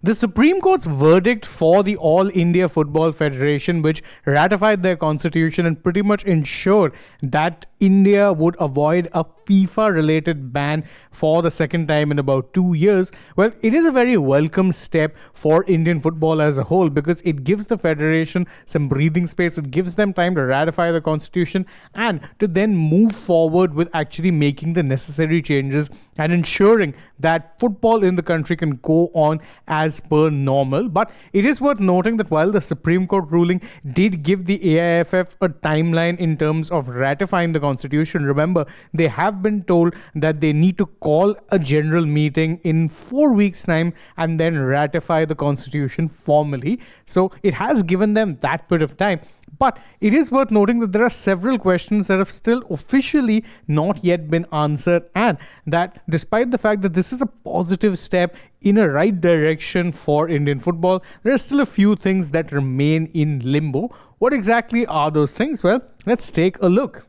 The Supreme Court's verdict for the All India Football Federation, which ratified their constitution and pretty much ensured that India would avoid a FIFA-related ban for the second time in about 2 years, well, it is a very welcome step for Indian football as a whole because it gives the federation some breathing space. It gives them time to ratify the constitution and to then move forward with actually making the necessary changes and ensuring that football in the country can go on as per normal. But it is worth noting that while the Supreme Court ruling did give the AIFF a timeline in terms of ratifying the constitution, remember, they have been told that they need to call a general meeting in 4 weeks' time and then ratify the constitution formally. So it has given them that bit of time. But it is worth noting that there are several questions that have still officially not yet been answered, and that despite the fact that this is a positive step in a right direction for Indian football, there are still a few things that remain in limbo. What exactly are those things? Well, let's take a look.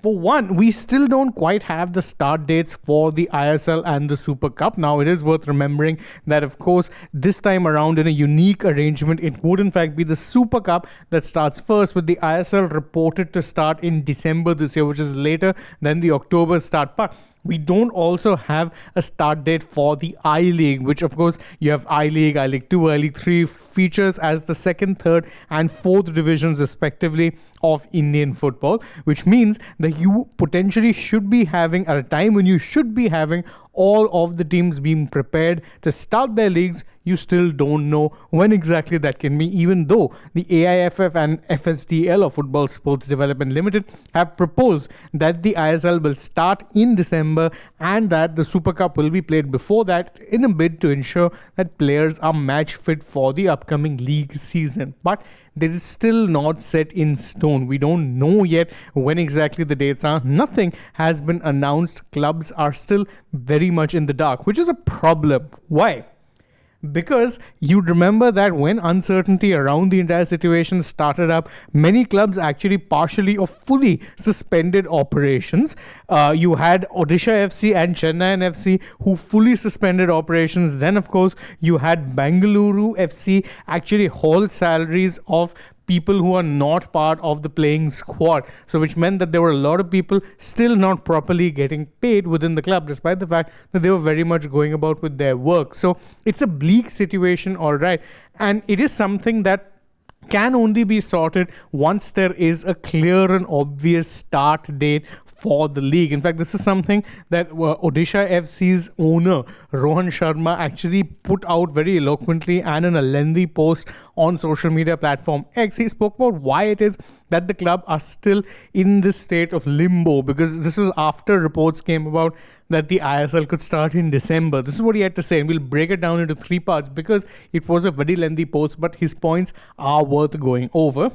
For one, we still don't quite have the start dates for the ISL and the Super Cup. Now, it is worth remembering that, of course, this time around in a unique arrangement, it would in fact be the Super Cup that starts first, with the ISL reported to start in December this year, which is later than the October start. But we don't also have a start date for the I-League, which of course you have I-League, I-League 2, I-League 3 features as the second, third and fourth divisions respectively of Indian football, which means that you potentially should be having, at a time when you should be having all of the teams being prepared to start their leagues, you still don't know when exactly that can be, even though the AIFF and FSDL, or Football Sports Development Limited, have proposed that the ISL will start in December and that the Super Cup will be played before that in a bid to ensure that players are match fit for the upcoming league season. But that is still not set in stone. We don't know yet when exactly the dates are. Nothing has been announced. Clubs are still very much in the dark, which is a problem. Why? Because you remember that when uncertainty around the entire situation started up, many clubs actually partially or fully suspended operations. You had Odisha FC and Chennai FC who fully suspended operations. Then, of course, you had Bengaluru FC actually halt salaries of people who are not part of the playing squad. So which meant that there were a lot of people still not properly getting paid within the club, despite the fact that they were very much going about with their work. So it's a bleak situation, all right. And it is something that can only be sorted once there is a clear and obvious start date for the league. In fact, this is something that Odisha FC's owner Rohan Sharma actually put out very eloquently and in a lengthy post on social media platform X. He spoke about why it is that the club are still in this state of limbo, because this is after reports came about that the ISL could start in December. This is what he had to say, and we'll break it down into 3 parts because it was a very lengthy post, but his points are worth going over.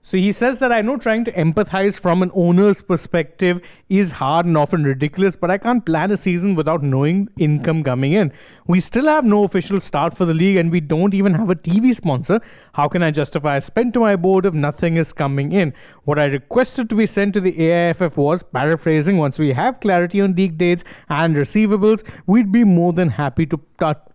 So he says that I know trying to empathize from an owner's perspective is hard and often ridiculous, but I can't plan a season without knowing income coming in. We still have no official start for the league and we don't even have a TV sponsor. How can I justify a spend to my board if nothing is coming in? What I requested to be sent to the AIFF was, paraphrasing, once we have clarity on league dates and receivables, we'd be more than happy to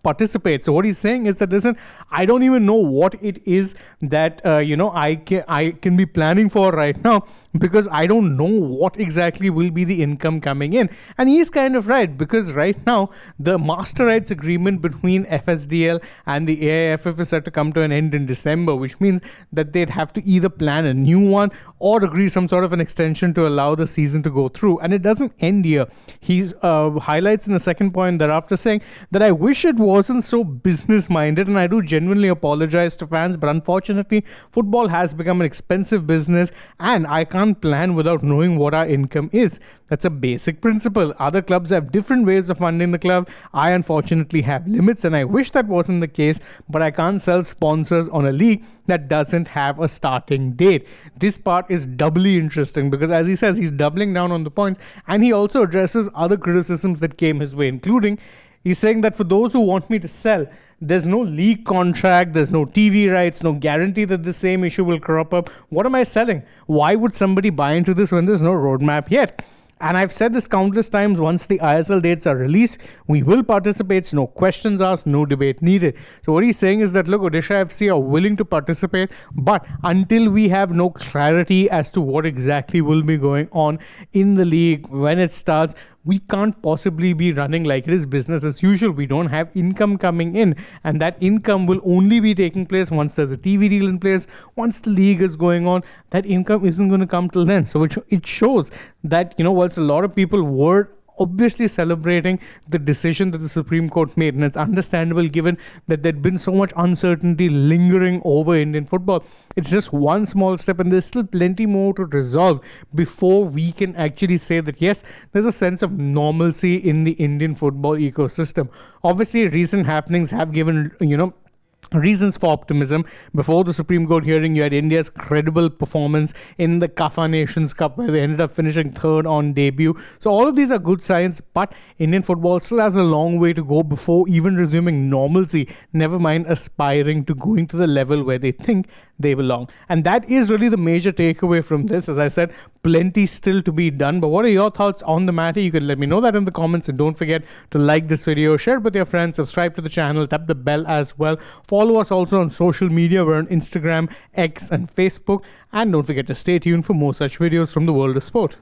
participate. So what he's saying is that, listen, I don't even know what it is that I can be planning for right now, because I don't know what exactly will be the income coming in. And he's kind of right, because right now the master rights agreement between FSDL and the AIFF is set to come to an end in December, which means that they'd have to either plan a new one or agree some sort of an extension to allow the season to go through. And it doesn't end here. He highlights in the second point thereafter, saying that I wish it wasn't so business minded, and I do genuinely apologize to fans, but unfortunately football has become an expensive business and I can't plan without knowing what our income is. That's a basic principle. Other clubs have different ways of funding the club. I unfortunately have limits, and I wish that wasn't the case, but I can't sell sponsors on a league that doesn't have a starting date. This part is doubly interesting because, as he says, he's doubling down on the points, and he also addresses other criticisms that came his way, including he's saying that for those who want me to sell, there's no league contract, there's no TV rights, no guarantee that the same issue will crop up. What am I selling? Why would somebody buy into this when there's no roadmap yet? And I've said this countless times, once the ISL dates are released, we will participate. No questions asked, no debate needed. So what he's saying is that, look, Odisha FC are willing to participate, but until we have no clarity as to what exactly will be going on in the league when it starts, we can't possibly be running like it is business as usual. We don't have income coming in, and that income will only be taking place once there's a TV deal in place, once the league is going on. That income isn't going to come till then. So it shows that, whilst a lot of people were obviously celebrating the decision that the Supreme Court made, and it's understandable given that there'd been so much uncertainty lingering over Indian football. It's just one small step, and there's still plenty more to resolve before we can actually say that yes, there's a sense of normalcy in the Indian football ecosystem. Obviously, recent happenings have given reasons for optimism. Before the Supreme Court hearing, you had India's credible performance in the Kafa Nations Cup, where they ended up finishing third on debut. So all of these are good signs, but Indian football still has a long way to go before even resuming normalcy, never mind aspiring to going to the level where they think they belong. And that is really the major takeaway from this. As I said, plenty still to be done. But what are your thoughts on the matter? You can let me know that in the comments, and don't forget to like this video, share it with your friends, subscribe to the channel, tap the bell as well. Follow us also on social media. We're on Instagram, X and Facebook. And don't forget to stay tuned for more such videos from the world of sport.